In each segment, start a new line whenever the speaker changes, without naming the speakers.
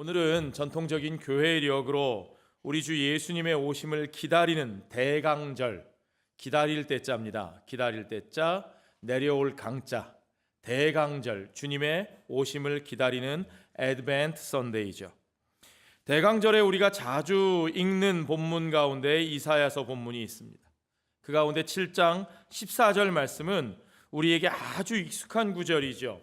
오늘은 전통적인 교회력으로 우리 주 예수님의 오심을 기다리는 대강절, 기다릴 때자입니다. 기다릴 때자, 내려올 강자, 대강절, 주님의 오심을 기다리는 애드벤트 선데이죠. 대강절에 우리가 자주 읽는 본문 가운데 이사야서 본문이 있습니다. 그 가운데 7장 14절 말씀은 우리에게 아주 익숙한 구절이죠.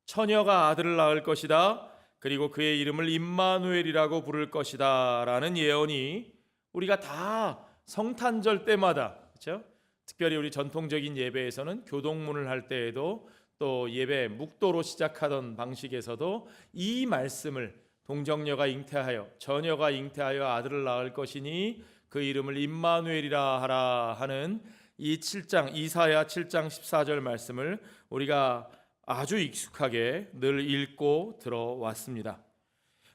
처녀가 아들을 낳을 것이다. 그리고 그의 이름을 임마누엘이라고 부를 것이다 라는 예언이 우리가 다 성탄절 때마다, 그렇죠? 특별히 우리 전통적인 예배에서는 교동문을 할 때에도 또 예배 묵도로 시작하던 방식에서도 이 말씀을 동정녀가 잉태하여 처녀가 잉태하여 아들을 낳을 것이니 그 이름을 임마누엘이라 하라 하는 이 7장 이사야 7장 14절 말씀을 우리가 아주 익숙하게 늘 읽고 들어왔습니다.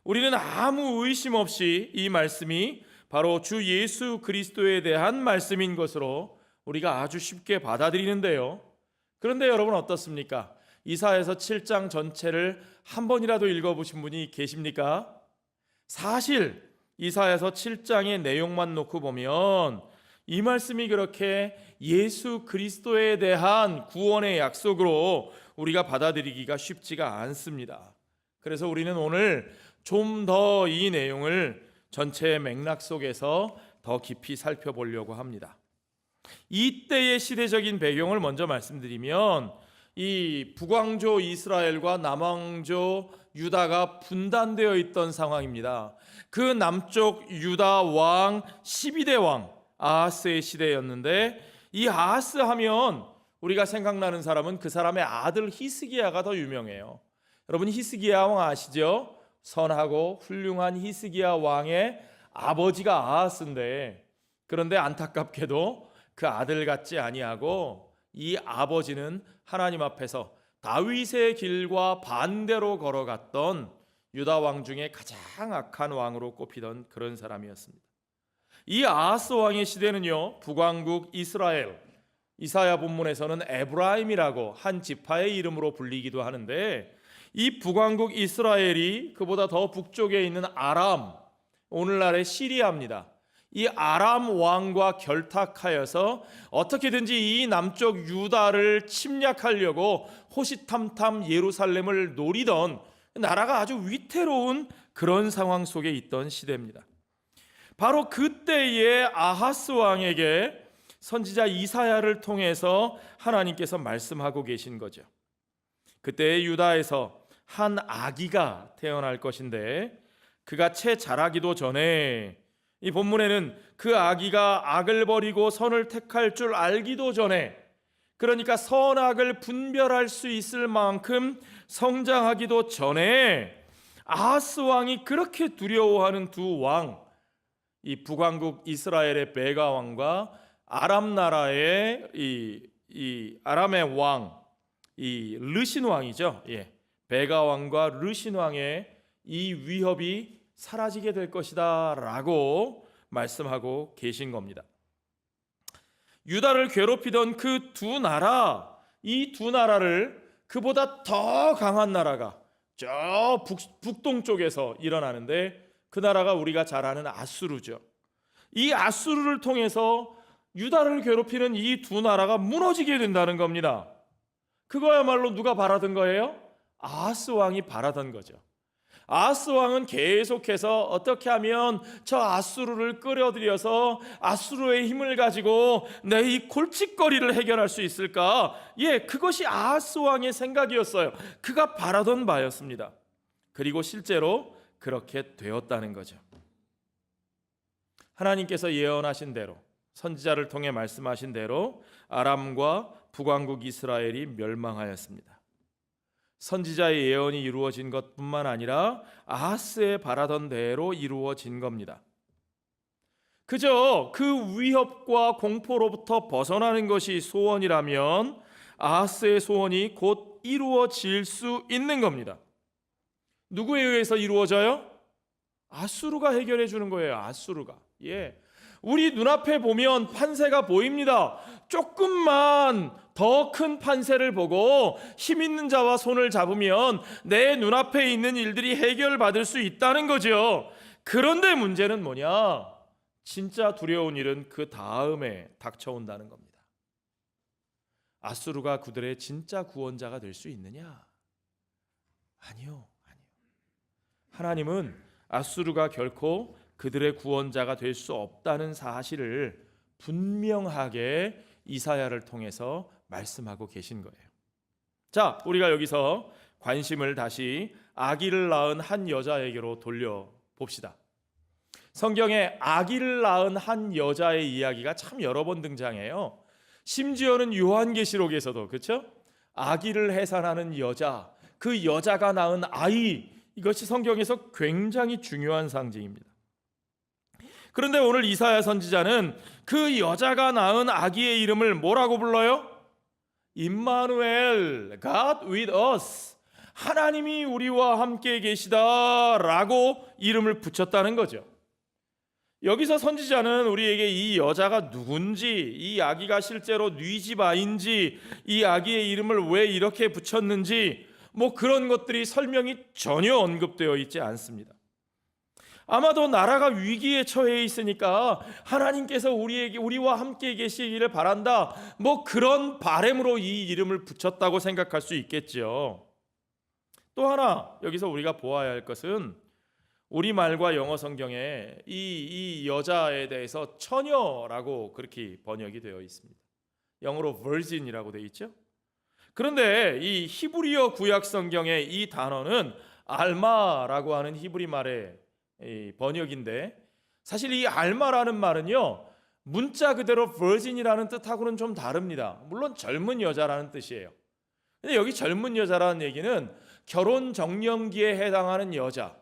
우리는 아무 의심 없이 이 말씀이 바로 주 예수 그리스도에 대한 말씀인 것으로 우리가 아주 쉽게 받아들이는데요. 그런데 여러분 어떻습니까? 이사야서 7장 전체를 한 번이라도 읽어보신 분이 계십니까? 사실 이사야서 7장의 내용만 놓고 보면 이 말씀이 그렇게 예수 그리스도에 대한 구원의 약속으로 우리가 받아들이기가 쉽지가 않습니다. 그래서 우리는 오늘 좀 더 이 내용을 전체의 맥락 속에서 더 깊이 살펴보려고 합니다. 이때의 시대적인 배경을 먼저 말씀드리면 이 북왕조 이스라엘과 남왕조 유다가 분단되어 있던 상황입니다. 그 남쪽 유다 왕 12대 왕 아하스의 시대였는데 이 아하스 하면 우리가 생각나는 사람은 그 사람의 아들 히스기야가 더 유명해요. 여러분 히스기야 왕 아시죠? 선하고 훌륭한 히스기야 왕의 아버지가 아하스인데 그런데 안타깝게도 그 아들 같지 아니하고 이 아버지는 하나님 앞에서 다윗의 길과 반대로 걸어갔던 유다 왕 중에 가장 악한 왕으로 꼽히던 그런 사람이었습니다. 이 아하스 왕의 시대는요 북왕국 이스라엘, 이사야 본문에서는 에브라임이라고 한 지파의 이름으로 불리기도 하는데 이 북왕국 이스라엘이 그보다 더 북쪽에 있는 아람, 오늘날의 시리아입니다. 이 아람 왕과 결탁하여서 어떻게든지 이 남쪽 유다를 침략하려고 호시탐탐 예루살렘을 노리던 나라가 아주 위태로운 그런 상황 속에 있던 시대입니다. 바로 그때의 아하스 왕에게 선지자 이사야를 통해서 하나님께서 말씀하고 계신 거죠. 그때 유다에서 한 아기가 태어날 것인데 그가 채 자라기도 전에 이 본문에는 그 아기가 악을 버리고 선을 택할 줄 알기도 전에, 그러니까 선악을 분별할 수 있을 만큼 성장하기도 전에 아하스 왕이 그렇게 두려워하는 두 왕, 이 북왕국 이스라엘의 베가 왕과 아람 나라의 이 아람의 왕, 이 르신 왕이죠. 베가 왕과 르신 왕의 이 위협이 사라지게 될 것이다 라고 말씀하고 계신 겁니다. 유다를 괴롭히던 그 두 나라, 이 두 나라를 그보다 더 강한 나라가 저 북동쪽에서 일어나는데 그 나라가 우리가 잘 아는 아수르죠. 이 아수르를 통해서 유다를 괴롭히는 이 두 나라가 무너지게 된다는 겁니다. 그거야말로 누가 바라던 거예요? 아하스 왕이 바라던 거죠. 아하스 왕은 계속해서 어떻게 하면 저 아수르를 끌어들여서 아수르의 힘을 가지고 내 이 골칫거리를 해결할 수 있을까? 그것이 아하스 왕의 생각이었어요. 그가 바라던 바였습니다. 그리고 실제로 그렇게 되었다는 거죠. 하나님께서 예언하신 대로, 선지자를 통해 말씀하신 대로 아람과 북왕국 이스라엘이 멸망하였습니다. 선지자의 예언이 이루어진 것뿐만 아니라 아하스의 바라던 대로 이루어진 겁니다. 그저 그 위협과 공포로부터 벗어나는 것이 소원이라면 아하스의 소원이 곧 이루어질 수 있는 겁니다. 누구에 의해서 이루어져요? 아수르가 해결해 주는 거예요. 아수르가. 우리 눈앞에 보면 판세가 보입니다. 조금만 더 큰 판세를 보고 힘 있는 자와 손을 잡으면 내 눈앞에 있는 일들이 해결받을 수 있다는 거죠. 그런데 문제는 뭐냐? 진짜 두려운 일은 그 다음에 닥쳐온다는 겁니다. 아수르가 그들의 진짜 구원자가 될 수 있느냐? 아니요. 하나님은 아수르가 결코 그들의 구원자가 될 수 없다는 사실을 분명하게 이사야를 통해서 말씀하고 계신 거예요. 자, 우리가 여기서 관심을 다시 아기를 낳은 한 여자에게로 돌려봅시다. 성경에 아기를 낳은 한 여자의 이야기가 참 여러 번 등장해요. 심지어는 요한계시록에서도, 그렇죠? 아기를 해산하는 여자, 그 여자가 낳은 아이, 이것이 성경에서 굉장히 중요한 상징입니다. 그런데 오늘 이사야 선지자는 그 여자가 낳은 아기의 이름을 뭐라고 불러요? 임마누엘, God with us, 하나님이 우리와 함께 계시다라고 이름을 붙였다는 거죠. 여기서 선지자는 우리에게 이 여자가 누군지, 이 아기가 실제로 네 집 아인지, 이 아기의 이름을 왜 이렇게 붙였는지 그런 것들이 설명이 전혀 언급되어 있지 않습니다. 아마도 나라가 위기에 처해 있으니까 하나님께서 우리와 함께 계시기를 바란다, 그런 바람으로 이 이름을 붙였다고 생각할 수 있겠죠. 또 하나 여기서 우리가 보아야 할 것은 우리말과 영어 성경에 이 여자에 대해서 처녀라고 그렇게 번역이 되어 있습니다. 영어로 virgin이라고 되어 있죠. 그런데 이 히브리어 구약 성경의 이 단어는 알마라고 하는 히브리 말의 번역인데, 사실 이 알마라는 말은요, 문자 그대로 virgin이라는 뜻하고는 좀 다릅니다. 물론 젊은 여자라는 뜻이에요. 근데 여기 젊은 여자라는 얘기는 결혼 정년기에 해당하는 여자,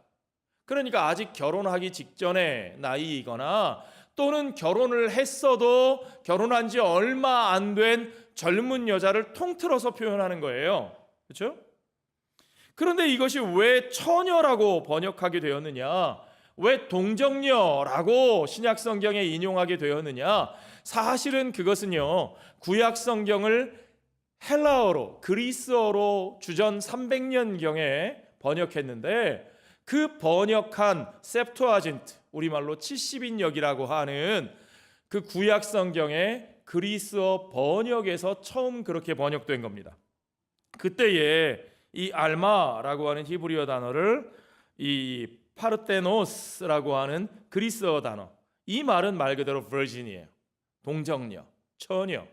그러니까 아직 결혼하기 직전의 나이이거나 또는 결혼을 했어도 결혼한 지 얼마 안 된 젊은 여자를 통틀어서 표현하는 거예요. 그렇죠? 그런데 이것이 왜 처녀라고 번역하게 되었느냐, 왜 동정녀라고 신약 성경에 인용하게 되었느냐, 사실은 그것은요, 구약 성경을 헬라어로, 그리스어로 주전 300년경에 번역했는데, 그 번역한 septuagint, 우리말로 70인역이라고 하는 그 구약 성경의 그리스어 번역에서 처음 그렇게 번역된 겁니다. 그때에 이 알마라고 하는 히브리어 단어를 이 파르테노스라고 하는 그리스어 단어, 이 말은 말 그대로 virgin이에요. 동정녀, 처녀,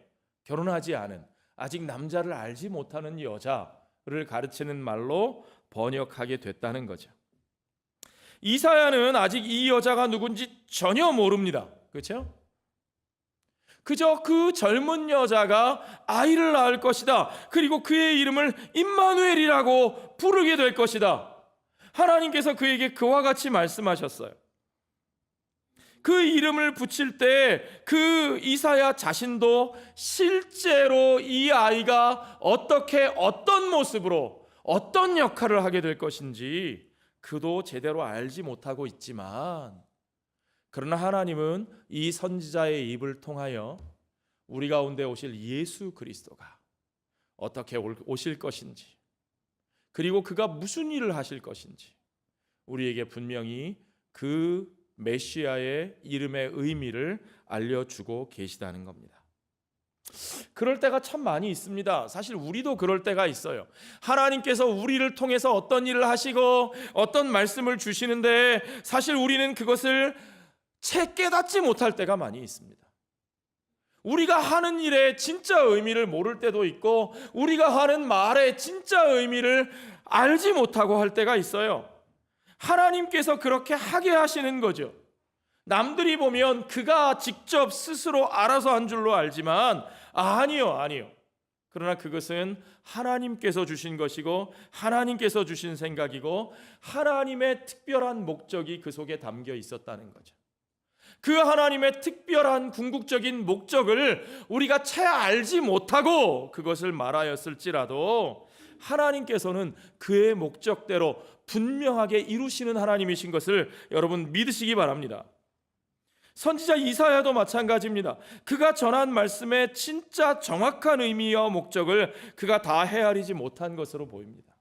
결혼하지 않은, 아직 남자를 알지 못하는 여자를 가르치는 말로 번역하게 됐다는 거죠. 이사야는 아직 이 여자가 누군지 전혀 모릅니다. 그렇죠? 그저 그 젊은 여자가 아이를 낳을 것이다, 그리고 그의 이름을 임마누엘이라고 부르게 될 것이다, 하나님께서 그에게 그와 같이 말씀하셨어요. 그 이름을 붙일 때 그 이사야 자신도 실제로 이 아이가 어떻게, 어떤 모습으로, 어떤 역할을 하게 될 것인지 그도 제대로 알지 못하고 있지만, 그러나 하나님은 이 선지자의 입을 통하여 우리 가운데 오실 예수 그리스도가 어떻게 오실 것인지, 그리고 그가 무슨 일을 하실 것인지 우리에게 분명히 그 메시아의 이름의 의미를 알려주고 계시다는 겁니다. 그럴 때가 참 많이 있습니다. 사실 우리도 그럴 때가 있어요. 하나님께서 우리를 통해서 어떤 일을 하시고 어떤 말씀을 주시는데 사실 우리는 그것을 채 깨닫지 못할 때가 많이 있습니다. 우리가 하는 일의 진짜 의미를 모를 때도 있고, 우리가 하는 말의 진짜 의미를 알지 못하고 할 때가 있어요. 하나님께서 그렇게 하게 하시는 거죠. 남들이 보면 그가 직접 스스로 알아서 한 줄로 알지만 아니요. 그러나 그것은 하나님께서 주신 것이고 하나님께서 주신 생각이고 하나님의 특별한 목적이 그 속에 담겨 있었다는 거죠. 그 하나님의 특별한 궁극적인 목적을 우리가 채 알지 못하고 그것을 말하였을지라도 하나님께서는 그의 목적대로 분명하게 이루시는 하나님이신 것을 여러분 믿으시기 바랍니다. 선지자 이사야도 마찬가지입니다. 그가 전한 말씀의 진짜 정확한 의미와 목적을 그가 다 헤아리지 못한 것으로 보입니다.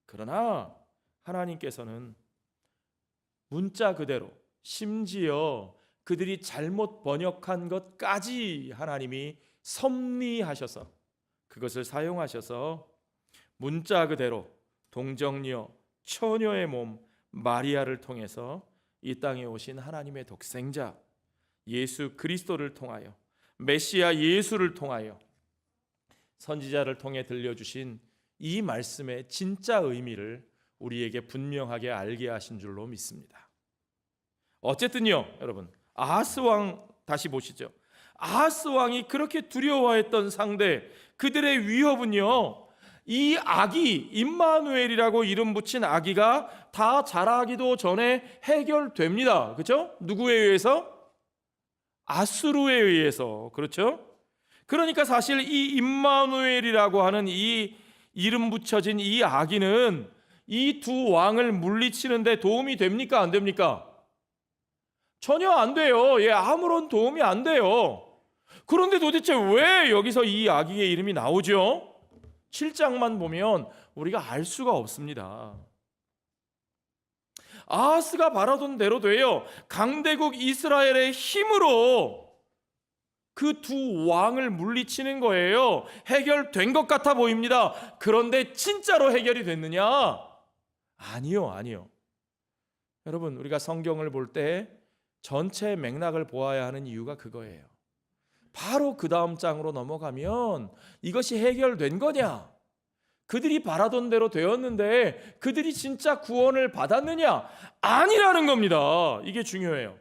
그러나 하나님께서는 문자 그대로, 심지어 그들이 잘못 번역한 것까지 하나님이 섭리하셔서 그것을 사용하셔서 문자 그대로 동정녀, 처녀의 몸 마리아를 통해서 이 땅에 오신 하나님의 독생자 예수 그리스도를 통하여, 메시아 예수를 통하여 선지자를 통해 들려주신 이 말씀의 진짜 의미를 우리에게 분명하게 알게 하신 줄로 믿습니다. 어쨌든요, 여러분, 아하스 왕 다시 보시죠. 아하스 왕이 그렇게 두려워했던 상대, 그들의 위협은요, 이 아기, 임마누엘이라고 이름 붙인 아기가 다 자라기도 전에 해결됩니다. 그렇죠? 누구에 의해서? 아수르에 의해서. 그렇죠? 그러니까 사실 이 임마누엘이라고 하는 이 이름 붙여진 이 아기는 이 두 왕을 물리치는데 도움이 됩니까? 안 됩니까? 전혀 안 돼요. 아무런 도움이 안 돼요. 그런데 도대체 왜 여기서 이 아기의 이름이 나오죠? 7장만 보면 우리가 알 수가 없습니다. 아하스가 바라던 대로 돼요. 강대국 이스라엘의 힘으로 그 두 왕을 물리치는 거예요. 해결된 것 같아 보입니다. 그런데 진짜로 해결이 됐느냐? 아니요. 여러분, 우리가 성경을 볼 때 전체 맥락을 보아야 하는 이유가 그거예요. 바로 그 다음 장으로 넘어가면 이것이 해결된 거냐? 그들이 바라던 대로 되었는데 그들이 진짜 구원을 받았느냐? 아니라는 겁니다. 이게 중요해요.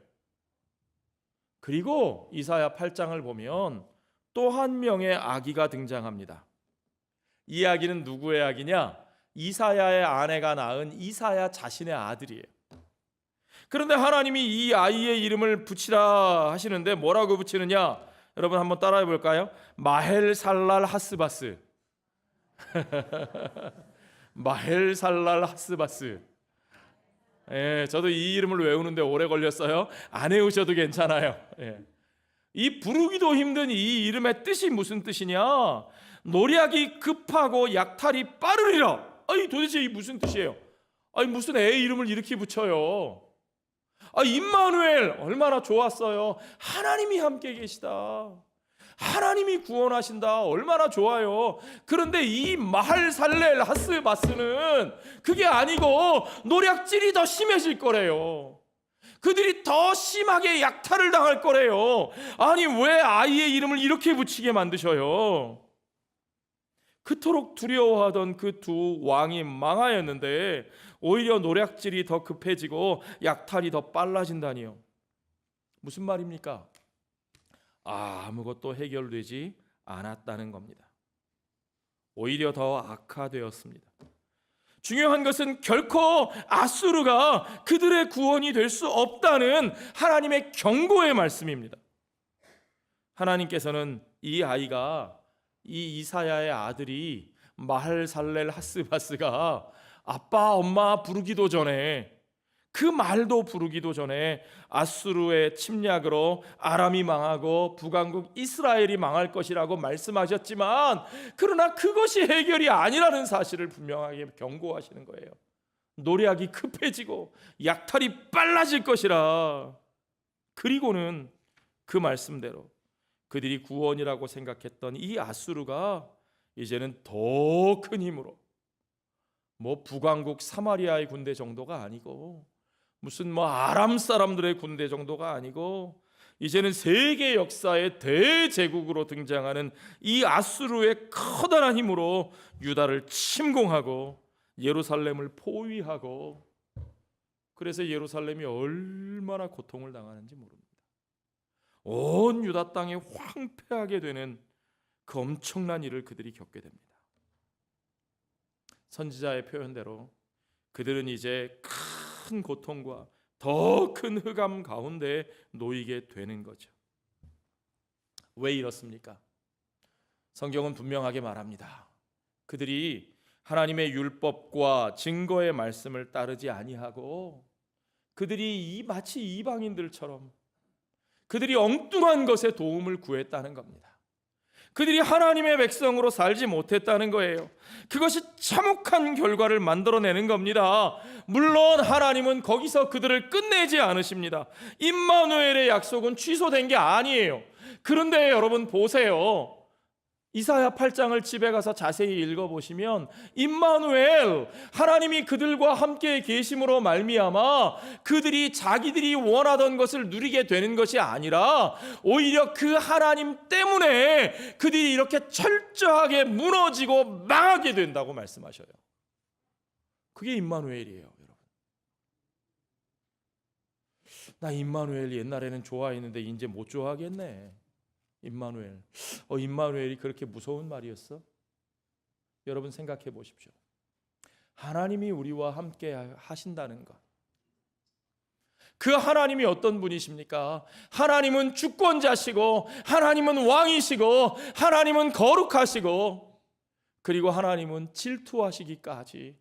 그리고 이사야 8장을 보면 또 한 명의 아기가 등장합니다. 이 아기는 누구의 아기냐? 이사야의 아내가 낳은 이사야 자신의 아들이에요. 그런데 하나님이 이 아이의 이름을 붙이라 하시는데 뭐라고 붙이느냐? 여러분 한번 따라해 볼까요? 마헬살랄 하스바스. 마헬살랄 하스바스. 저도 이 이름을 외우는데 오래 걸렸어요. 안 외우셔도 괜찮아요. 이 부르기도 힘든 이 이름의 뜻이 무슨 뜻이냐? 노략이 급하고 약탈이 빠르리라. 도대체 이 무슨 뜻이에요? 무슨 애 이름을 이렇게 붙여요? 임마누엘 얼마나 좋았어요. 하나님이 함께 계시다. 하나님이 구원하신다. 얼마나 좋아요. 그런데 이 마할살렐 하스바스는 그게 아니고 노략질이 더 심해질 거래요. 그들이 더 심하게 약탈을 당할 거래요. 아니 왜 아이의 이름을 이렇게 붙이게 만드셔요? 그토록 두려워하던 그 두 왕이 망하였는데 오히려 노략질이 더 급해지고 약탈이 더 빨라진다니요. 무슨 말입니까? 아무것도 해결되지 않았다는 겁니다. 오히려 더 악화되었습니다. 중요한 것은 결코 아수르가 그들의 구원이 될 수 없다는 하나님의 경고의 말씀입니다. 하나님께서는 이 아이가, 이 이사야의 아들이 마할살렐 하스바스가 아빠 엄마 부르기도 전에, 그 말도 부르기도 전에 아수르의 침략으로 아람이 망하고 북왕국 이스라엘이 망할 것이라고 말씀하셨지만, 그러나 그것이 해결이 아니라는 사실을 분명하게 경고하시는 거예요. 노략이 급해지고 약탈이 빨라질 것이라. 그리고는 그 말씀대로 그들이 구원이라고 생각했던 이 아수르가 이제는 더 큰 힘으로, 북왕국 사마리아의 군대 정도가 아니고 무슨 아람 사람들의 군대 정도가 아니고 이제는 세계 역사의 대제국으로 등장하는 이 아수르의 커다란 힘으로 유다를 침공하고 예루살렘을 포위하고, 그래서 예루살렘이 얼마나 고통을 당하는지 모릅니다. 온 유다 땅에 황폐하게 되는 그 엄청난 일을 그들이 겪게 됩니다. 선지자의 표현대로 그들은 이제 큰 고통과 더 큰 흑암 가운데 놓이게 되는 거죠. 왜 이렇습니까? 성경은 분명하게 말합니다. 그들이 하나님의 율법과 증거의 말씀을 따르지 아니하고 그들이 마치 이방인들처럼 그들이 엉뚱한 것에 도움을 구했다는 겁니다. 그들이 하나님의 백성으로 살지 못했다는 거예요. 그것이 참혹한 결과를 만들어내는 겁니다. 물론 하나님은 거기서 그들을 끝내지 않으십니다. 임마누엘의 약속은 취소된 게 아니에요. 그런데 여러분 보세요. 이사야 8장을 집에 가서 자세히 읽어보시면 임마누엘, 하나님이 그들과 함께 계심으로 말미암아 그들이 자기들이 원하던 것을 누리게 되는 것이 아니라 오히려 그 하나님 때문에 그들이 이렇게 철저하게 무너지고 망하게 된다고 말씀하셔요. 그게 임마누엘이에요, 여러분. 나 임마누엘 옛날에는 좋아했는데 이제 못 좋아하겠네. 임마누엘. 임마누엘이 그렇게 무서운 말이었어? 여러분 생각해 보십시오. 하나님이 우리와 함께 하신다는 것. 그 하나님이 어떤 분이십니까? 하나님은 주권자시고 하나님은 왕이시고 하나님은 거룩하시고 그리고 하나님은 질투하시기까지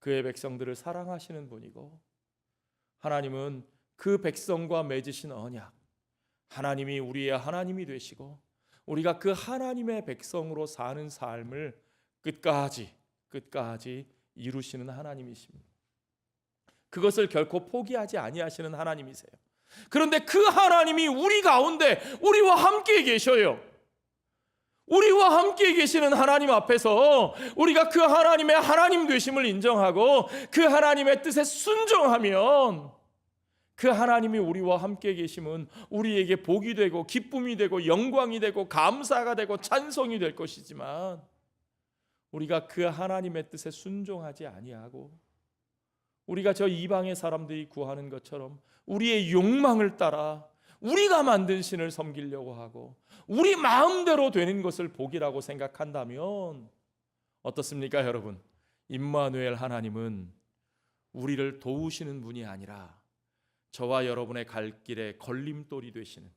그의 백성들을 사랑하시는 분이고 하나님은 그 백성과 맺으신 언약, 하나님이 우리의 하나님이 되시고 우리가 그 하나님의 백성으로 사는 삶을 끝까지 이루시는 하나님이십니다. 그것을 결코 포기하지 아니하시는 하나님이세요. 그런데 그 하나님이 우리 가운데 우리와 함께 계셔요. 우리와 함께 계시는 하나님 앞에서 우리가 그 하나님의 하나님 되심을 인정하고 그 하나님의 뜻에 순종하면 그 하나님이 우리와 함께 계심은 우리에게 복이 되고 기쁨이 되고 영광이 되고 감사가 되고 찬송이 될 것이지만 우리가 그 하나님의 뜻에 순종하지 아니하고 우리가 저 이방의 사람들이 구하는 것처럼 우리의 욕망을 따라 우리가 만든 신을 섬기려고 하고 우리 마음대로 되는 것을 복이라고 생각한다면 어떻습니까, 여러분? 임마누엘 하나님은 우리를 도우시는 분이 아니라 저와 여러분의 갈 길에 걸림돌이 되시는,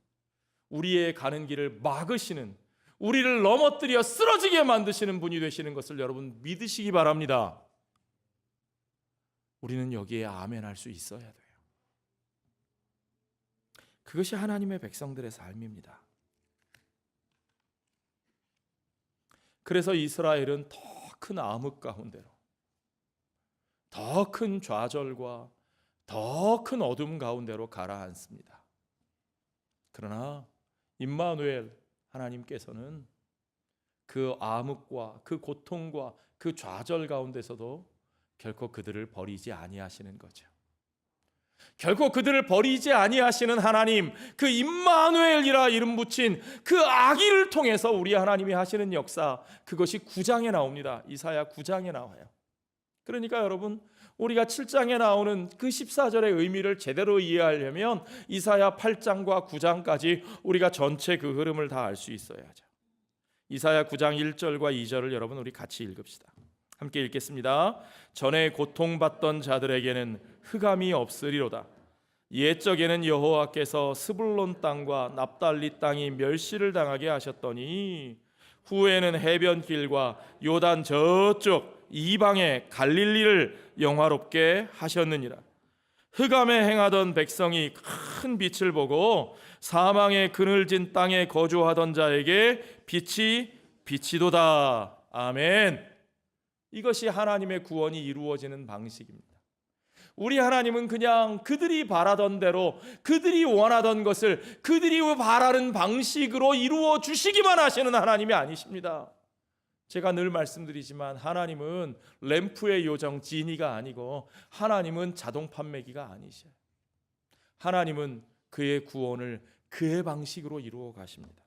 우리의 가는 길을 막으시는, 우리를 넘어뜨려 쓰러지게 만드시는 분이 되시는 것을 여러분 믿으시기 바랍니다. 우리는 여기에 아멘할 수 있어야 돼요. 그것이 하나님의 백성들의 삶입니다. 그래서 이스라엘은 더 큰 암흑 가운데로, 더 큰 좌절과 더 큰 어둠 가운데로 가라앉습니다. 그러나 임마누엘 하나님께서는 그 암흑과 그 고통과 그 좌절 가운데서도 결코 그들을 버리지 아니하시는 거죠. 결코 그들을 버리지 아니하시는 하나님, 그 임마누엘이라 이름 붙인 그 아기를 통해서 우리 하나님이 하시는 역사, 그것이 9장에 나옵니다. 이사야 9장에 나와요. 그러니까 여러분, 우리가 7장에 나오는 그 14절의 의미를 제대로 이해하려면 이사야 8장과 9장까지 우리가 전체 그 흐름을 다 알 수 있어야죠. 이사야 9장 1절과 2절을 여러분 우리 같이 읽읍시다. 함께 읽겠습니다. 전에 고통받던 자들에게는 흑암이 없으리로다. 옛적에는 여호와께서 스불론 땅과 납달리 땅이 멸시를 당하게 하셨더니 후에는 해변길과 요단 저쪽 이방의 갈릴리를 영화롭게 하셨느니라. 흑암에 행하던 백성이 큰 빛을 보고 사망의 그늘진 땅에 거주하던 자에게 빛이 비치도다. 아멘. 이것이 하나님의 구원이 이루어지는 방식입니다. 우리 하나님은 그냥 그들이 바라던 대로, 그들이 원하던 것을 그들이 바라는 방식으로 이루어 주시기만 하시는 하나님이 아니십니다. 제가 늘 말씀드리지만 하나님은 램프의 요정 지니가 아니고 하나님은 자동 판매기가 아니셔요. 하나님은 그의 구원을 그의 방식으로 이루어 가십니다.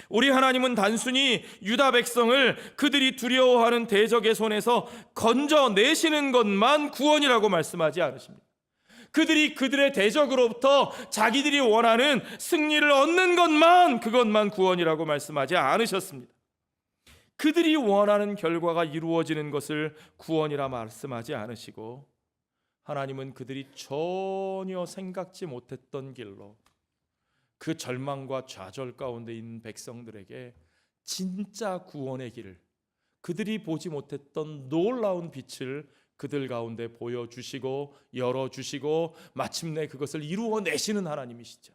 우리 하나님은 단순히 유다 백성을 그들이 두려워하는 대적의 손에서 건져내시는 것만 구원이라고 말씀하지 않으십니다. 그들이 그들의 대적으로부터 자기들이 원하는 승리를 얻는 것만, 그것만 구원이라고 말씀하지 않으셨습니다. 그들이 원하는 결과가 이루어지는 것을 구원이라 말씀하지 않으시고 하나님은 그들이 전혀 생각지 못했던 길로 그 절망과 좌절 가운데 있는 백성들에게 진짜 구원의 길을, 그들이 보지 못했던 놀라운 빛을 그들 가운데 보여주시고 열어주시고 마침내 그것을 이루어내시는 하나님이시죠.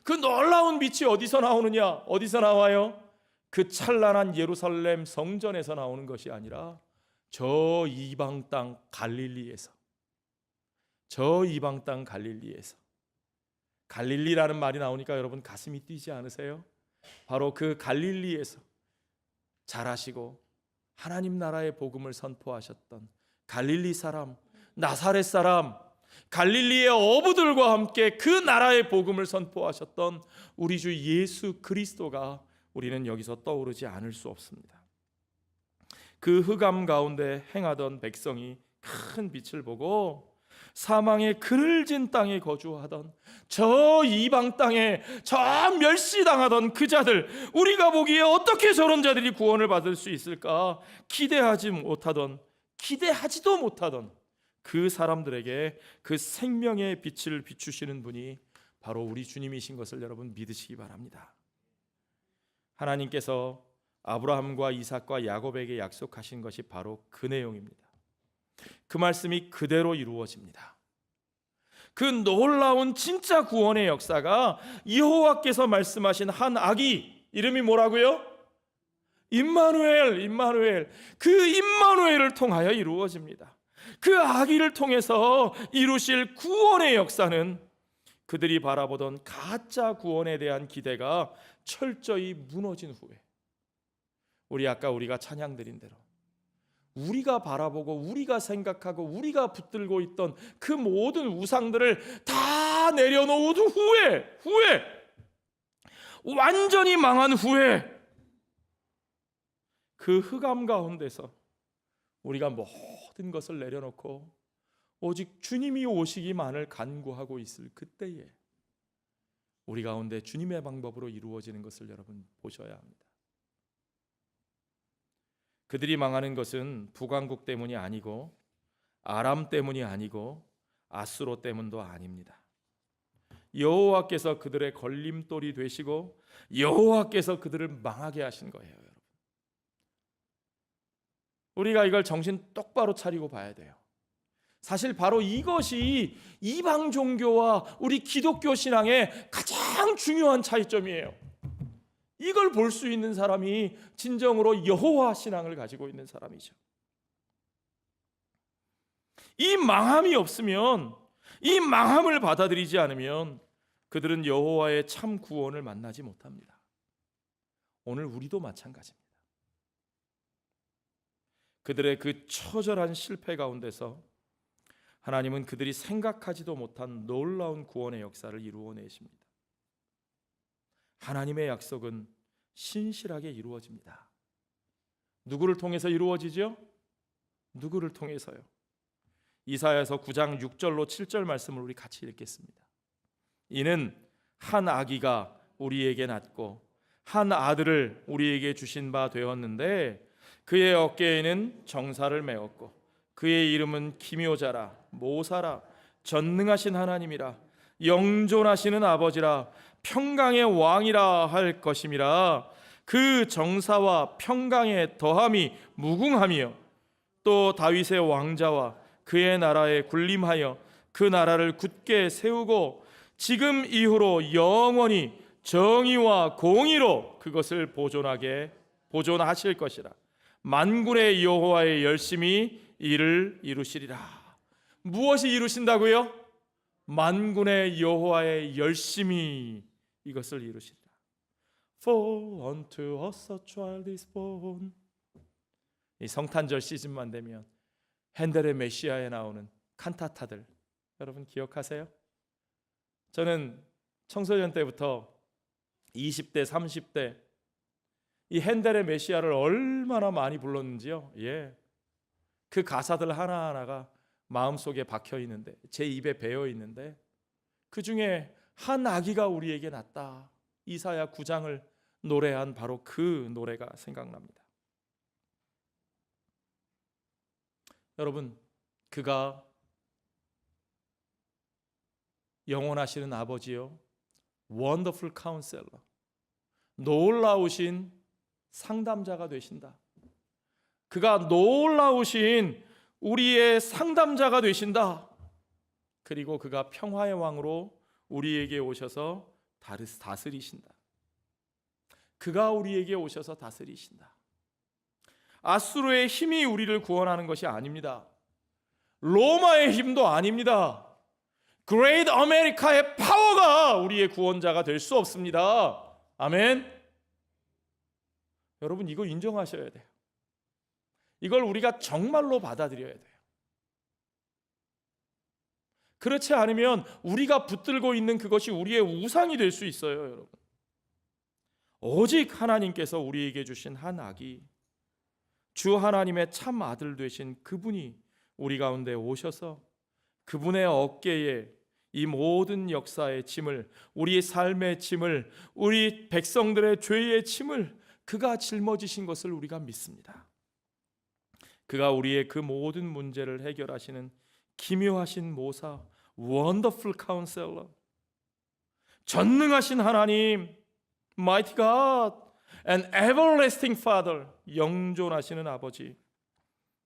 그 놀라운 빛이 어디서 나오느냐? 어디서 나와요? 그 찬란한 예루살렘 성전에서 나오는 것이 아니라 저 이방 땅 갈릴리에서, 저 이방 땅 갈릴리에서. 갈릴리라는 말이 나오니까 여러분 가슴이 뛰지 않으세요? 바로 그 갈릴리에서 자라시고 하나님 나라의 복음을 선포하셨던 갈릴리 사람, 나사렛 사람, 갈릴리의 어부들과 함께 그 나라의 복음을 선포하셨던 우리 주 예수 그리스도가 우리는 여기서 떠오르지 않을 수 없습니다. 그 흑암 가운데 행하던 백성이 큰 빛을 보고 사망의 그늘진 땅에 거주하던 저 이방 땅에 저 멸시당하던 그 자들, 우리가 보기에 어떻게 저런 자들이 구원을 받을 수 있을까 기대하지도 못하던 그 사람들에게 그 생명의 빛을 비추시는 분이 바로 우리 주님이신 것을 여러분 믿으시기 바랍니다. 하나님께서 아브라함과 이삭과 야곱에게 약속하신 것이 바로 그 내용입니다. 그 말씀이 그대로 이루어집니다. 그 놀라운 진짜 구원의 역사가 여호와께서 말씀하신 한 아기, 이름이 뭐라고요? 임마누엘. 그 임마누엘을 통하여 이루어집니다. 그 아기를 통해서 이루실 구원의 역사는 그들이 바라보던 가짜 구원에 대한 기대가 철저히 무너진 후에, 우리가 찬양 드린 대로 우리가 바라보고 우리가 생각하고 우리가 붙들고 있던 그 모든 우상들을 다 내려놓은 후에 완전히 망한 후에 그 흑암 가운데서 우리가 모든 것을 내려놓고 오직 주님이 오시기만을 간구하고 있을 그때에 우리 가운데 주님의 방법으로 이루어지는 것을 여러분 보셔야 합니다. 그들이 망하는 것은 북왕국 때문이 아니고 아람 때문이 아니고 아수로 때문도 아닙니다. 여호와께서 그들의 걸림돌이 되시고 여호와께서 그들을 망하게 하신 거예요. 여러분, 우리가 이걸 정신 똑바로 차리고 봐야 돼요. 사실 바로 이것이 이방 종교와 우리 기독교 신앙의 가장 중요한 차이점이에요. 이걸 볼 수 있는 사람이 진정으로 여호와 신앙을 가지고 있는 사람이죠. 이 망함이 없으면, 이 망함을 받아들이지 않으면 그들은 여호와의 참 구원을 만나지 못합니다. 오늘 우리도 마찬가지입니다. 그들의 그 처절한 실패 가운데서 하나님은 그들이 생각하지도 못한 놀라운 구원의 역사를 이루어내십니다. 하나님의 약속은 신실하게 이루어집니다. 누구를 통해서 이루어지죠? 누구를 통해서요? 이사야서 9장 6절로 7절 말씀을 우리 같이 읽겠습니다. 이는 한 아기가 우리에게 낳고 한 아들을 우리에게 주신 바 되었는데 그의 어깨에는 정사를 메었고 그의 이름은 기묘자라 모사라 전능하신 하나님이라 영존하시는 아버지라 평강의 왕이라 할 것임이라. 그 정사와 평강의 더함이 무궁하며 또 다윗의 왕자와 그의 나라에 군림하여 그 나라를 굳게 세우고 지금 이후로 영원히 정의와 공의로 그것을 보존하실 것이라. 만군의 여호와의 열심히 이를 이루시리라. 무엇이 이루신다고요? 만군의 여호와의 열심히 이것을 이루시리라. For unto us a child is born. 이 성탄절 시즌만 되면 핸델의 메시아에 나오는 칸타타들 여러분 기억하세요? 저는 청소년 때부터 20대, 30대 이 핸델의 메시아를 얼마나 많이 불렀는지요. 그 가사들 하나하나가 마음속에 박혀 있는데, 제 입에 배어 있는데, 그 중에 한 아기가 우리에게 낳다, 이사야 9장을 노래한 바로 그 노래가 생각납니다. 여러분, 그가 영원하시는 아버지요, 원더풀 카운셀러, 놀라우신 상담자가 되신다. 그가 놀라우신 우리의 상담자가 되신다. 그리고 그가 평화의 왕으로 우리에게 오셔서 다스리신다. 그가 우리에게 오셔서 다스리신다. 아수르의 힘이 우리를 구원하는 것이 아닙니다. 로마의 힘도 아닙니다. 그레이트 아메리카의 파워가 우리의 구원자가 될 수 없습니다. 아멘. 여러분, 이거 인정하셔야 돼요. 이걸 우리가 정말로 받아들여야 돼요. 그렇지 않으면 우리가 붙들고 있는 그것이 우리의 우상이 될 수 있어요, 여러분. 오직 하나님께서 우리에게 주신 한 아기, 주 하나님의 참 아들 되신 그분이 우리 가운데 오셔서 그분의 어깨에 이 모든 역사의 짐을, 우리 삶의 짐을, 우리 백성들의 죄의 짐을 그가 짊어지신 것을 우리가 믿습니다. 그가 우리의 그 모든 문제를 해결하시는 기묘하신 모사, 원더풀 카운셀러, 전능하신 하나님, Mighty God and Everlasting Father, 영존하시는 아버지,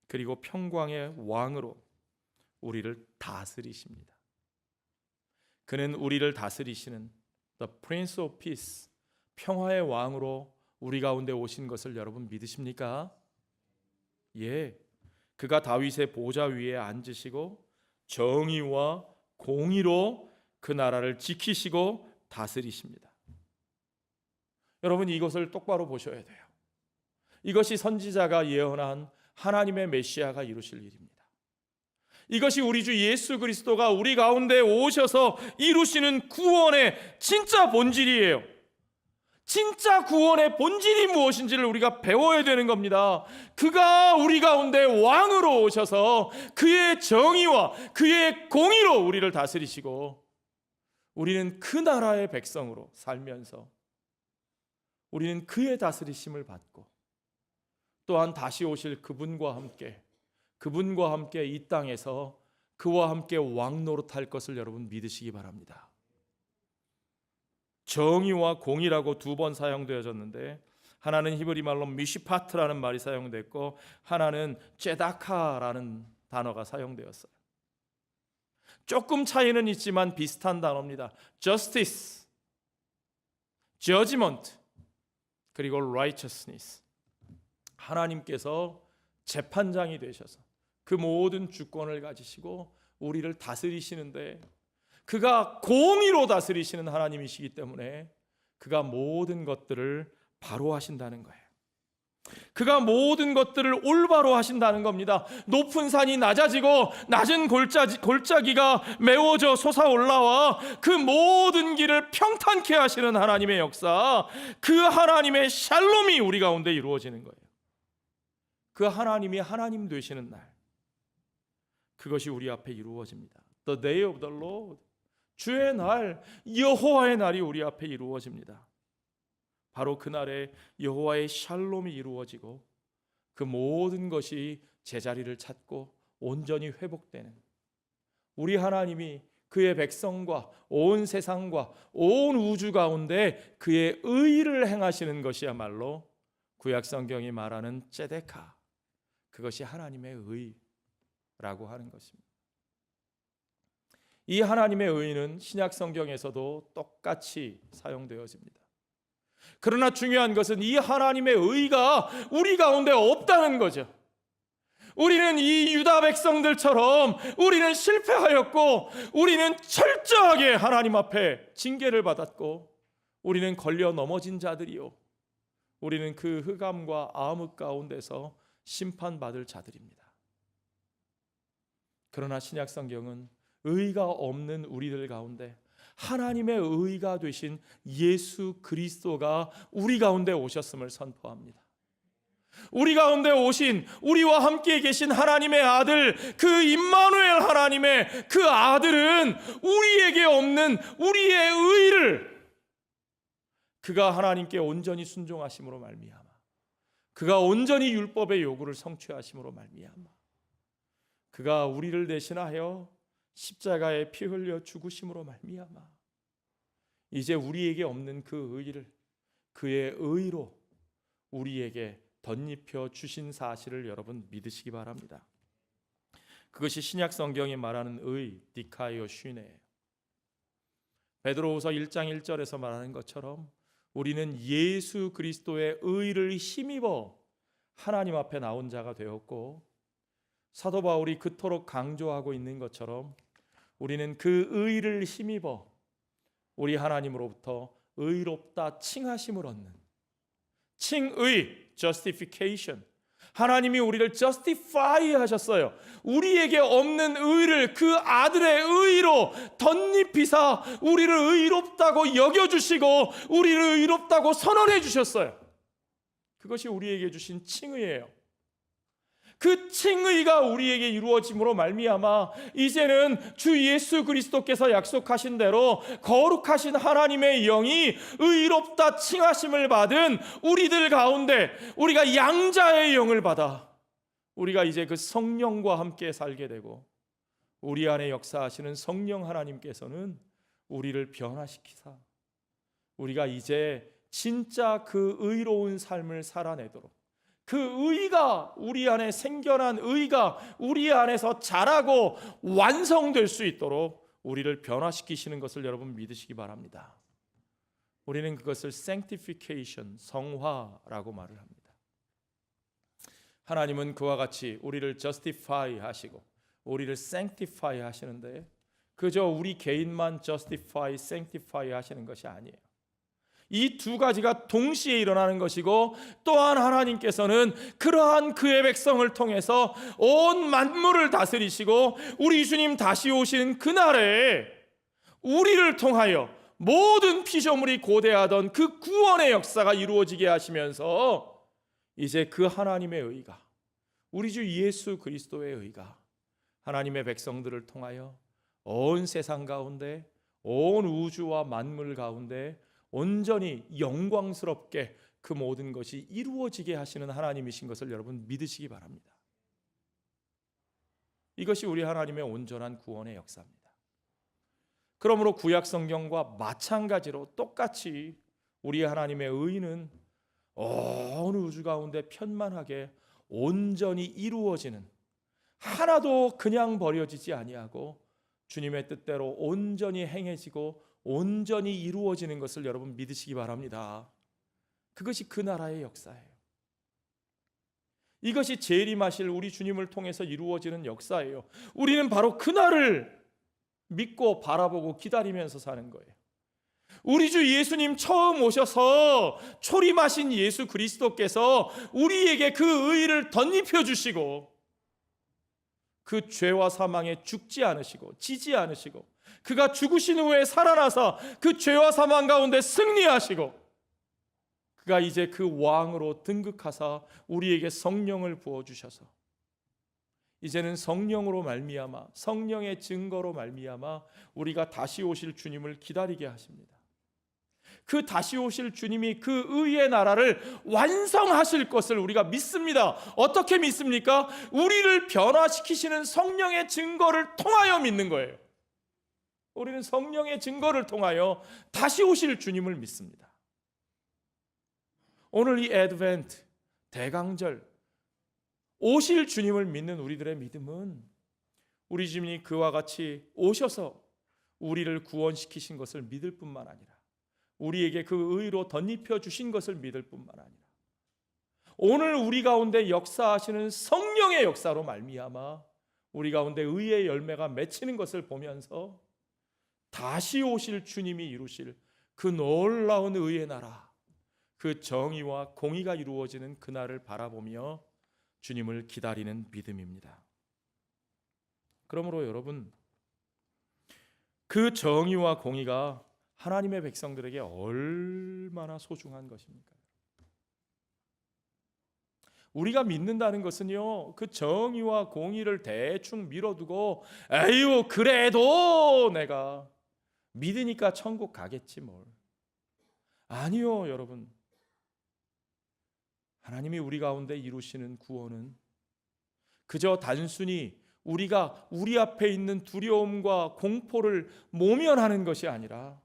그리고 평강의 왕으로 우리를 다스리십니다. 그는 우리를 다스리시는 The Prince of Peace, 평화의 왕으로 우리 가운데 오신 것을 여러분 믿으십니까? 예, 그가 다윗의 보좌 위에 앉으시고 정의와 공의로 그 나라를 지키시고 다스리십니다. 여러분, 이것을 똑바로 보셔야 돼요. 이것이 선지자가 예언한 하나님의 메시아가 이루실 일입니다. 이것이 우리 주 예수 그리스도가 우리 가운데 오셔서 이루시는 구원의 진짜 본질이에요. 진짜 구원의 본질이 무엇인지를 우리가 배워야 되는 겁니다. 그가 우리 가운데 왕으로 오셔서 그의 정의와 그의 공의로 우리를 다스리시고, 우리는 그 나라의 백성으로 살면서 우리는 그의 다스리심을 받고, 또한 다시 오실 그분과 함께 이 땅에서 그와 함께 왕 노릇할 것을 여러분 믿으시기 바랍니다. 정의와 공의라고 두 번 사용되어졌는데, 하나는 히브리 말로 미시파트라는 말이 사용됐고, 하나는 제다카라는 단어가 사용되었어요. 조금 차이는 있지만 비슷한 단어입니다. Justice, Judgment, 그리고 Righteousness. 하나님께서 재판장이 되셔서 그 모든 주권을 가지시고 우리를 다스리시는데, 그가 공의로 다스리시는 하나님이시기 때문에 그가 모든 것들을 바로 하신다는 거예요. 그가 모든 것들을 올바로 하신다는 겁니다. 높은 산이 낮아지고 낮은 골짜기가 메워져 솟아올라와 그 모든 길을 평탄케 하시는 하나님의 역사, 그 하나님의 샬롬이 우리 가운데 이루어지는 거예요. 그 하나님이 하나님 되시는 날, 그것이 우리 앞에 이루어집니다. The day of the Lord, 주의 날, 여호와의 날이 우리 앞에 이루어집니다. 바로 그날에 여호와의 샬롬이 이루어지고 그 모든 것이 제자리를 찾고 온전히 회복되는, 우리 하나님이 그의 백성과 온 세상과 온 우주 가운데 그의 의를 행하시는 것이야말로 구약 성경이 말하는 ጼ데카, 그것이 하나님의 의라고 하는 것입니다. 이 하나님의 의는 신약 성경에서도 똑같이 사용되어집니다. 그러나 중요한 것은 이 하나님의 의가 우리 가운데 없다는 거죠. 우리는 이 유다 백성들처럼 우리는 실패하였고, 우리는 철저하게 하나님 앞에 징계를 받았고, 우리는 걸려 넘어진 자들이요, 우리는 그 흑암과 암흑 가운데서 심판받을 자들입니다. 그러나 신약 성경은 의가 없는 우리들 가운데 하나님의 의가 되신 예수 그리스도가 우리 가운데 오셨음을 선포합니다. 우리 가운데 오신, 우리와 함께 계신 하나님의 아들, 그 임마누엘 하나님의 그 아들은 우리에게 없는 우리의 의를 그가 하나님께 온전히 순종하심으로 말미암아, 그가 온전히 율법의 요구를 성취하심으로 말미암아, 그가 우리를 대신하여 십자가에 피 흘려 죽으심으로 말미암아 이제 우리에게 없는 그 의를 그의 의로 우리에게 덧입혀 주신 사실을 여러분 믿으시기 바랍니다. 그것이 신약 성경이 말하는 의, 디카이오 슈네예요. 베드로후서 1장 1절에서 말하는 것처럼 우리는 예수 그리스도의 의를 힘입어 하나님 앞에 나온 자가 되었고, 사도 바울이 그토록 강조하고 있는 것처럼 우리는 그 의를 힘입어 우리 하나님으로부터 의롭다 칭하심을 얻는 칭의, justification. 하나님이 우리를 justify 하셨어요. 우리에게 없는 의를 그 아들의 의로 덧입히사 우리를 의롭다고 여겨주시고 우리를 의롭다고 선언해 주셨어요. 그것이 우리에게 주신 칭의예요. 그 칭의가 우리에게 이루어짐으로 말미암아 이제는 주 예수 그리스도께서 약속하신 대로 거룩하신 하나님의 영이 의롭다 칭하심을 받은 우리들 가운데 우리가 양자의 영을 받아 우리가 이제 그 성령과 함께 살게 되고, 우리 안에 역사하시는 성령 하나님께서는 우리를 변화시키사 우리가 이제 진짜 그 의로운 삶을 살아내도록, 그 의가 우리 안에 생겨난 의가 우리 안에서 자라고 완성될 수 있도록 우리를 변화시키시는 것을 여러분 믿으시기 바랍니다. 우리는 그것을 sanctification, 성화라고 말을 합니다. 하나님은 그와 같이 우리를 justify 하시고 우리를 sanctify 하시는데, 그저 우리 개인만 justify, sanctify 하시는 것이 아니에요. 이 두 가지가 동시에 일어나는 것이고, 또한 하나님께서는 그러한 그의 백성을 통해서 온 만물을 다스리시고 우리 주님 다시 오신 그날에 우리를 통하여 모든 피조물이 고대하던 그 구원의 역사가 이루어지게 하시면서 이제 그 하나님의 의가, 우리 주 예수 그리스도의 의가 하나님의 백성들을 통하여 온 세상 가운데, 온 우주와 만물 가운데 온전히 영광스럽게 그 모든 것이 이루어지게 하시는 하나님이신 것을 여러분 믿으시기 바랍니다. 이것이 우리 하나님의 온전한 구원의 역사입니다. 그러므로 구약 성경과 마찬가지로 똑같이 우리 하나님의 의는 온 우주 가운데 편만하게 온전히 이루어지는, 하나도 그냥 버려지지 아니하고 주님의 뜻대로 온전히 행해지고 온전히 이루어지는 것을 여러분 믿으시기 바랍니다. 그것이 그 나라의 역사예요. 이것이 재림하실 우리 주님을 통해서 이루어지는 역사예요. 우리는 바로 그날을 믿고 바라보고 기다리면서 사는 거예요. 우리 주 예수님 처음 오셔서 초림하신 예수 그리스도께서 우리에게 그 의를 덧입혀 주시고 그 죄와 사망에 죽지 않으시고 지지 않으시고, 그가 죽으신 후에 살아나서 그 죄와 사망 가운데 승리하시고, 그가 이제 그 왕으로 등극하사 우리에게 성령을 부어주셔서 이제는 성령으로 말미암아, 성령의 증거로 말미암아 우리가 다시 오실 주님을 기다리게 하십니다. 그 다시 오실 주님이 그 의의 나라를 완성하실 것을 우리가 믿습니다. 어떻게 믿습니까? 우리를 변화시키시는 성령의 증거를 통하여 믿는 거예요. 우리는 성령의 증거를 통하여 다시 오실 주님을 믿습니다. 오늘 이 애드벤트, 대강절, 오실 주님을 믿는 우리들의 믿음은 우리 주님이 그와 같이 오셔서 우리를 구원시키신 것을 믿을 뿐만 아니라 우리에게 그 의로 덧입혀 주신 것을 믿을 뿐만 아니라 오늘 우리 가운데 역사하시는 성령의 역사로 말미암아 우리 가운데 의의 열매가 맺히는 것을 보면서 다시 오실 주님이 이루실 그 놀라운 의의 나라, 그 정의와 공의가 이루어지는 그날을 바라보며 주님을 기다리는 믿음입니다. 그러므로 여러분, 그 정의와 공의가 하나님의 백성들에게 얼마나 소중한 것입니까? 우리가 믿는다는 것은요, 그 정의와 공의를 대충 밀어두고 에휴 그래도 내가 믿으니까 천국 가겠지 뭘. 아니요 여러분, 하나님이 우리 가운데 이루시는 구원은 그저 단순히 우리가 우리 앞에 있는 두려움과 공포를 모면하는 것이 아니라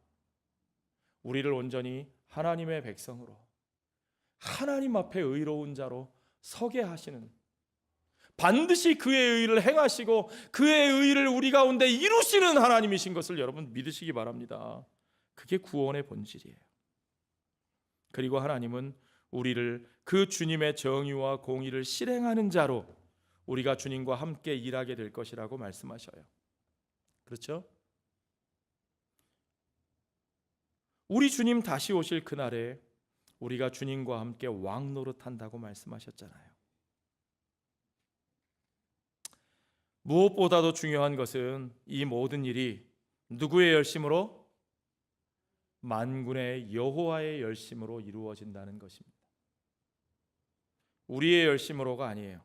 우리를 온전히 하나님의 백성으로, 하나님 앞에 의로운 자로 서게 하시는, 반드시 그의 의를 행하시고 그의 의를 우리 가운데 이루시는 하나님이신 것을 여러분 믿으시기 바랍니다. 그게 구원의 본질이에요. 그리고 하나님은 우리를 그 주님의 정의와 공의를 실행하는 자로 우리가 주님과 함께 일하게 될 것이라고 말씀하셔요. 그렇죠? 우리 주님 다시 오실 그날에 우리가 주님과 함께 왕 노릇한다고 말씀하셨잖아요. 무엇보다도 중요한 것은 이 모든 일이 누구의 열심으로? 만군의 여호와의 열심으로 이루어진다는 것입니다. 우리의 열심으로가 아니에요.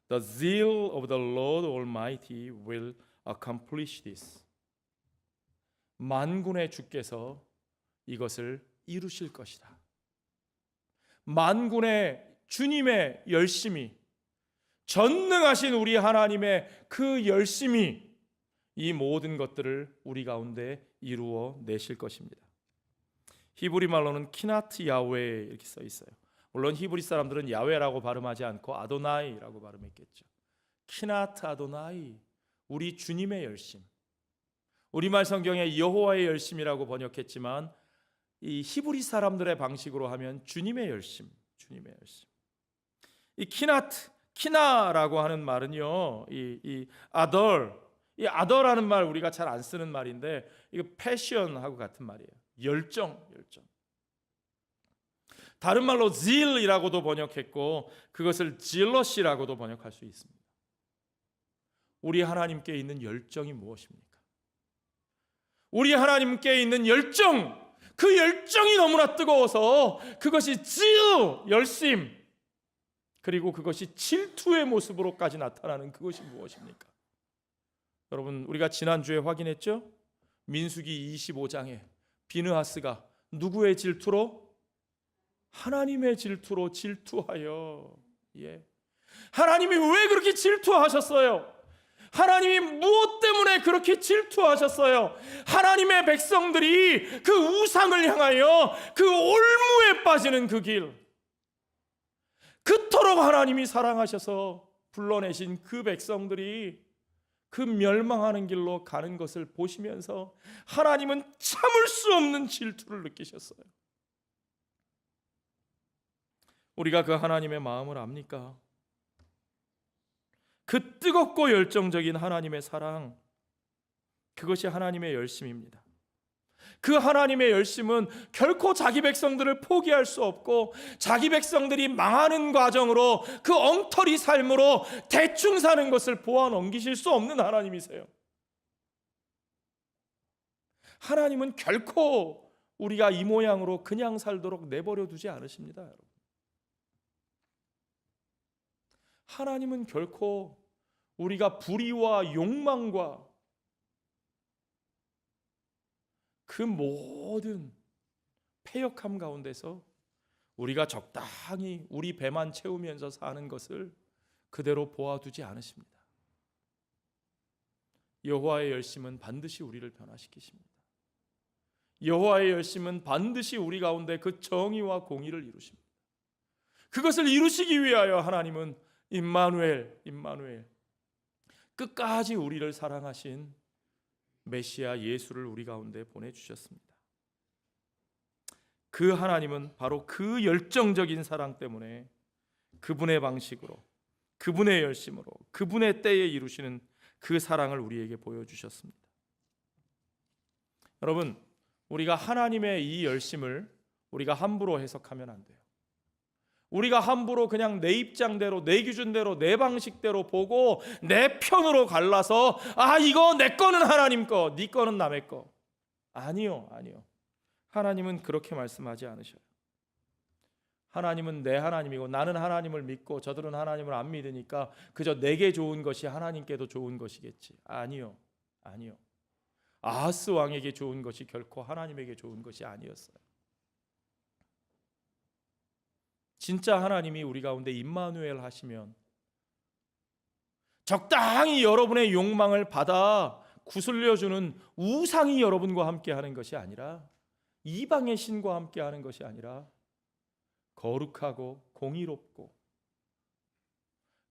The zeal of the Lord Almighty will accomplish this. 만군의 주께서 이것을 이루실 것이다. 만군의 주님의 열심이, 전능하신 우리 하나님의 그 열심이 이 모든 것들을 우리 가운데 이루어 내실 것입니다. 히브리 말로는 키나트 야훼 이렇게 써 있어요. 물론 히브리 사람들은 야훼라고 발음하지 않고 아도나이라고 발음했겠죠. 키나트 아도나이, 우리 주님의 열심. 우리말 성경에 여호와의 열심이라고 번역했지만 이 히브리 사람들의 방식으로 하면 주님의 열심, 주님의 열심. 이 키나트, 키나라고 하는 말은요, 이 아더라는 말 우리가 잘 안 쓰는 말인데 이거 패션하고 같은 말이에요. 열정. 다른 말로 zeal이라고도 번역했고 그것을 jealous이라고도 번역할 수 있습니다. 우리 하나님께 있는 열정이 무엇입니까? 우리 하나님께 있는 열정, 그 열정이 너무나 뜨거워서 그것이 열심, 그리고 그것이 질투의 모습으로까지 나타나는 그것이 무엇입니까? 여러분, 우리가 지난주에 확인했죠? 민수기 25장에 비느하스가 누구의 질투로? 하나님의 질투로 질투하여. 하나님이 왜 그렇게 질투하셨어요? 하나님이 무엇 때문에 그렇게 질투하셨어요? 하나님의 백성들이 그 우상을 향하여 그 올무에 빠지는 그 길, 그토록 하나님이 사랑하셔서 불러내신 그 백성들이 그 멸망하는 길로 가는 것을 보시면서 하나님은 참을 수 없는 질투를 느끼셨어요. 우리가 그 하나님의 마음을 압니까? 그 뜨겁고 열정적인 하나님의 사랑, 그것이 하나님의 열심입니다. 그 하나님의 열심은 결코 자기 백성들을 포기할 수 없고 자기 백성들이 망하는 과정으로 그 엉터리 삶으로 대충 사는 것을 보아 넘기실 수 없는 하나님이세요. 하나님은 결코 우리가 이 모양으로 그냥 살도록 내버려 두지 않으십니다, 여러분. 하나님은 결코 우리가 불의와 욕망과 그 모든 패역함 가운데서 우리가 적당히 우리 배만 채우면서 사는 것을 그대로 보아두지 않으십니다. 여호와의 열심은 반드시 우리를 변화시키십니다. 여호와의 열심은 반드시 우리 가운데 그 정의와 공의를 이루십니다. 그것을 이루시기 위하여 하나님은 임마누엘, 끝까지 우리를 사랑하신 메시아 예수를 우리 가운데 보내주셨습니다. 그 하나님은 바로 그 열정적인 사랑 때문에 그분의 방식으로, 그분의 열심으로, 그분의 때에 이루시는 그 사랑을 우리에게 보여주셨습니다. 여러분, 우리가 하나님의 이 열심을 우리가 함부로 해석하면 안 돼요. 우리가 함부로 그냥 내 입장대로, 내 기준대로, 내 방식대로 보고 내 편으로 갈라서 이거 내 거는 하나님 거, 네 거는 남의 거. 아니요. 하나님은 그렇게 말씀하지 않으셔요. 하나님은 내 하나님이고 나는 하나님을 믿고 저들은 하나님을 안 믿으니까 그저 내게 좋은 것이 하나님께도 좋은 것이겠지. 아니요. 아하스 왕에게 좋은 것이 결코 하나님에게 좋은 것이 아니었어요. 진짜 하나님이 우리 가운데 임마누엘 하시면 적당히 여러분의 욕망을 받아 구슬려주는 우상이 여러분과 함께 하는 것이 아니라, 이방의 신과 함께 하는 것이 아니라 거룩하고 공의롭고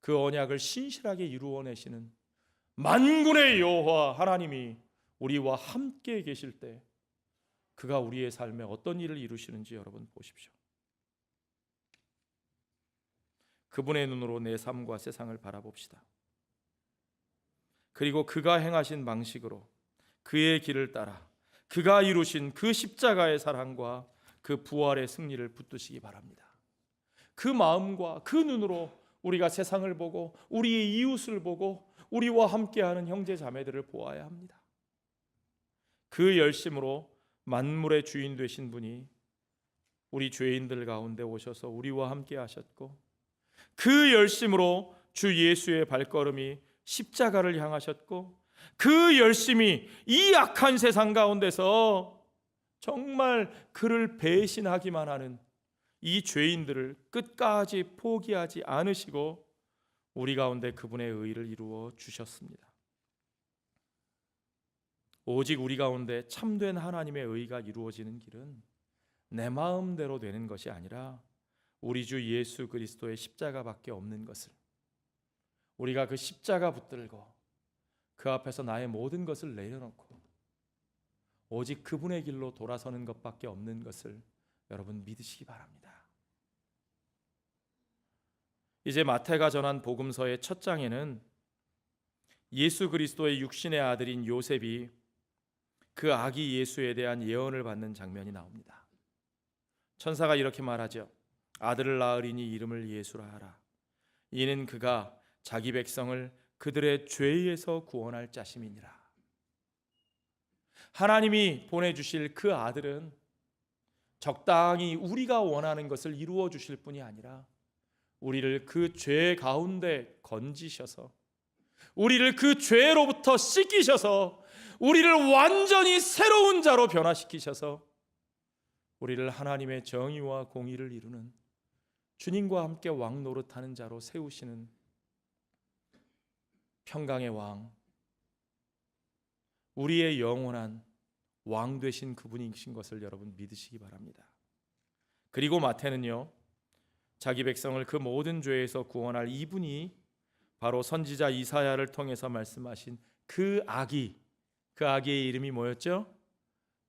그 언약을 신실하게 이루어내시는 만군의 여호와 하나님이 우리와 함께 계실 때 그가 우리의 삶에 어떤 일을 이루시는지 여러분 보십시오. 그분의 눈으로 내 삶과 세상을 바라봅시다. 그리고 그가 행하신 방식으로 그의 길을 따라 그가 이루신 그 십자가의 사랑과 그 부활의 승리를 붙드시기 바랍니다. 그 마음과 그 눈으로 우리가 세상을 보고 우리의 이웃을 보고 우리와 함께하는 형제 자매들을 보아야 합니다. 그 열심으로 만물의 주인 되신 분이 우리 죄인들 가운데 오셔서 우리와 함께 하셨고, 그 열심으로 주 예수의 발걸음이 십자가를 향하셨고, 그 열심이 이 악한 세상 가운데서 정말 그를 배신하기만 하는 이 죄인들을 끝까지 포기하지 않으시고 우리 가운데 그분의 의를 이루어 주셨습니다. 오직 우리 가운데 참된 하나님의 의가 이루어지는 길은 내 마음대로 되는 것이 아니라 우리 주 예수 그리스도의 십자가밖에 없는 것을, 우리가 그 십자가 붙들고 그 앞에서 나의 모든 것을 내려놓고 오직 그분의 길로 돌아서는 것밖에 없는 것을 여러분 믿으시기 바랍니다. 이제 마태가 전한 복음서의 첫 장에는 예수 그리스도의 육신의 아들인 요셉이 그 아기 예수에 대한 예언을 받는 장면이 나옵니다. 천사가 이렇게 말하죠. 아들을 낳으리니 이름을 예수라 하라. 이는 그가 자기 백성을 그들의 죄에서 구원할 자심이니라. 하나님이 보내주실 그 아들은 적당히 우리가 원하는 것을 이루어 주실 뿐이 아니라 우리를 그 죄 가운데 건지셔서, 우리를 그 죄로부터 씻기셔서, 우리를 완전히 새로운 자로 변화시키셔서 우리를 하나님의 정의와 공의를 이루는, 주님과 함께 왕 노릇하는 자로 세우시는 평강의 왕, 우리의 영원한 왕 되신 그분이신 것을 여러분 믿으시기 바랍니다. 그리고 마태는요, 자기 백성을 그 모든 죄에서 구원할 이분이 바로 선지자 이사야를 통해서 말씀하신 그 아기의 이름이 뭐였죠?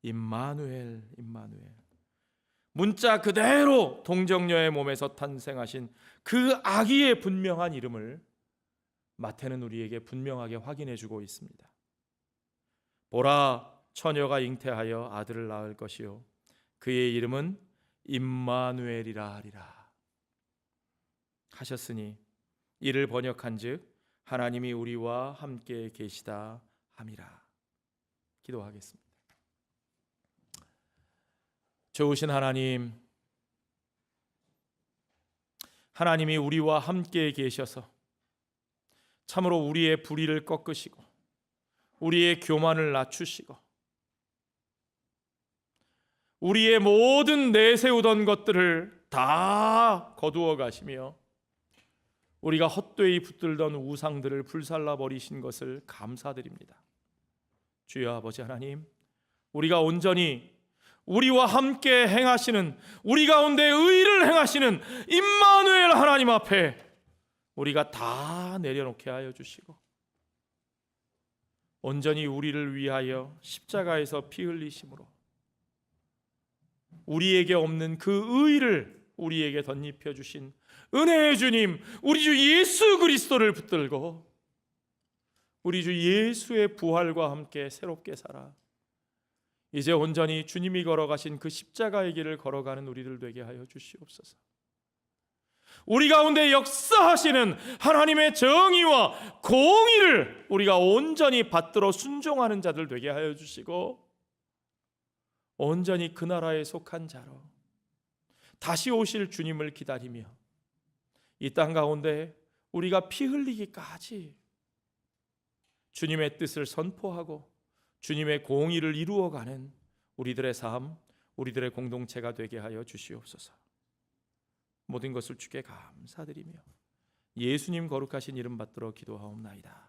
임마누엘. 문자 그대로 동정녀의 몸에서 탄생하신 그 아기의 분명한 이름을 마태는 우리에게 분명하게 확인해 주고 있습니다. 보라, 처녀가 잉태하여 아들을 낳을 것이요 그의 이름은 임마누엘이라 하리라 하셨으니 이를 번역한즉 하나님이 우리와 함께 계시다 함이라. 기도하겠습니다. 좋으신 하나님, 하나님이 우리와 함께 계셔서 참으로 우리의 불의를 꺾으시고 우리의 교만을 낮추시고 우리의 모든 내세우던 것들을 다 거두어 가시며 우리가 헛되이 붙들던 우상들을 불살라 버리신 것을 감사드립니다. 주여 아버지 하나님, 우리가 온전히 우리와 함께 행하시는, 우리 가운데 의를 행하시는 임마누엘 하나님 앞에 우리가 다 내려놓게 하여 주시고 온전히 우리를 위하여 십자가에서 피 흘리심으로 우리에게 없는 그 의를 우리에게 덧입혀 주신 은혜의 주님, 우리 주 예수 그리스도를 붙들고 우리 주 예수의 부활과 함께 새롭게 살아 이제 온전히 주님이 걸어가신 그 십자가의 길을 걸어가는 우리들 되게 하여 주시옵소서. 우리 가운데 역사하시는 하나님의 정의와 공의를 우리가 온전히 받들어 순종하는 자들 되게 하여 주시고 온전히 그 나라에 속한 자로 다시 오실 주님을 기다리며 이 땅 가운데 우리가 피 흘리기까지 주님의 뜻을 선포하고 주님의 공의를 이루어가는 우리들의 삶, 우리들의 공동체가 되게 하여 주시옵소서. 모든 것을 주께 감사드리며 예수님 거룩하신 이름 받들어 기도하옵나이다.